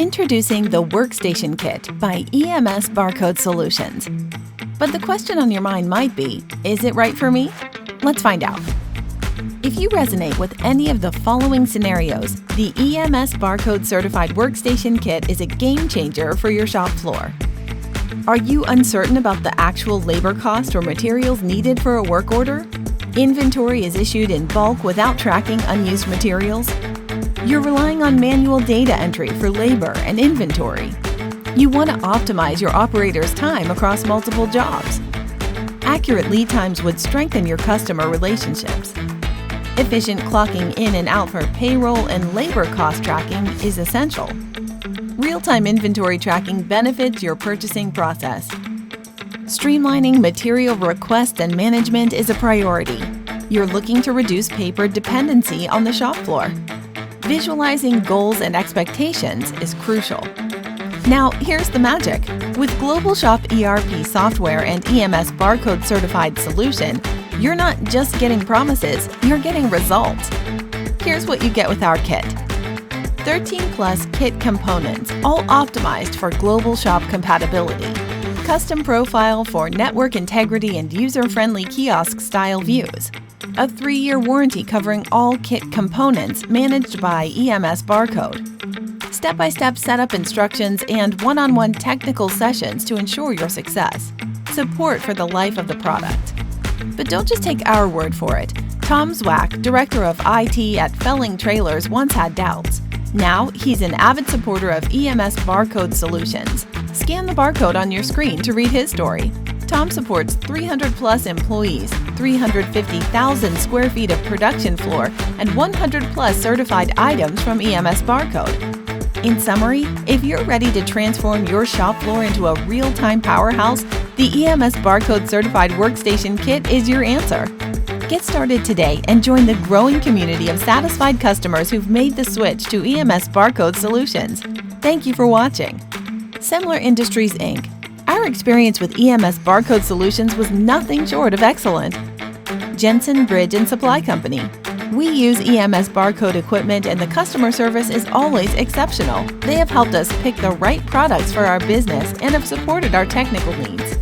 Introducing the Workstation Kit by EMS Barcode Solutions. But the question on your mind might be, is it right for me? Let's find out. If you resonate with any of the following scenarios, the EMS Barcode Certified Workstation Kit is a game changer for your shop floor. Are you uncertain about the actual labor cost or materials needed for a work order? Inventory is issued in bulk without tracking unused materials? You're relying on manual data entry for labor and inventory. You want to optimize your operator's time across multiple jobs. Accurate lead times would strengthen your customer relationships. Efficient clocking in and out for payroll and labor cost tracking is essential. Real-time inventory tracking benefits your purchasing process. Streamlining material request and management is a priority. You're looking to reduce paper dependency on the shop floor. Visualizing goals and expectations is crucial. Now, here's the magic. With Global Shop ERP software and EMS Barcode certified solution, you're not just getting promises, you're getting results. Here's what you get with our kit. 13+ kit components, all optimized for Global Shop compatibility. Custom profile for network integrity and user-friendly kiosk-style views. A 3-year warranty covering all kit components managed by EMS Barcode. Step-by-step setup instructions and one-on-one technical sessions to ensure your success. Support for the life of the product. But don't just take our word for it. Tom Zwack, Director of IT at Felling Trailers, once had doubts. Now, he's an avid supporter of EMS Barcode Solutions. Scan the barcode on your screen to read his story. Tom supports 300+ employees, 350,000 square feet of production floor, and 100+ certified items from EMS Barcode. In summary, if you're ready to transform your shop floor into a real-time powerhouse, the EMS Barcode Certified Workstation Kit is your answer. Get started today and join the growing community of satisfied customers who've made the switch to EMS Barcode Solutions. Thank you for watching. Semler Industries, Inc. Our experience with EMS Barcode Solutions was nothing short of excellent. Jensen Bridge & Supply Company. We use EMS Barcode equipment and the customer service is always exceptional. They have helped us pick the right products for our business and have supported our technical needs.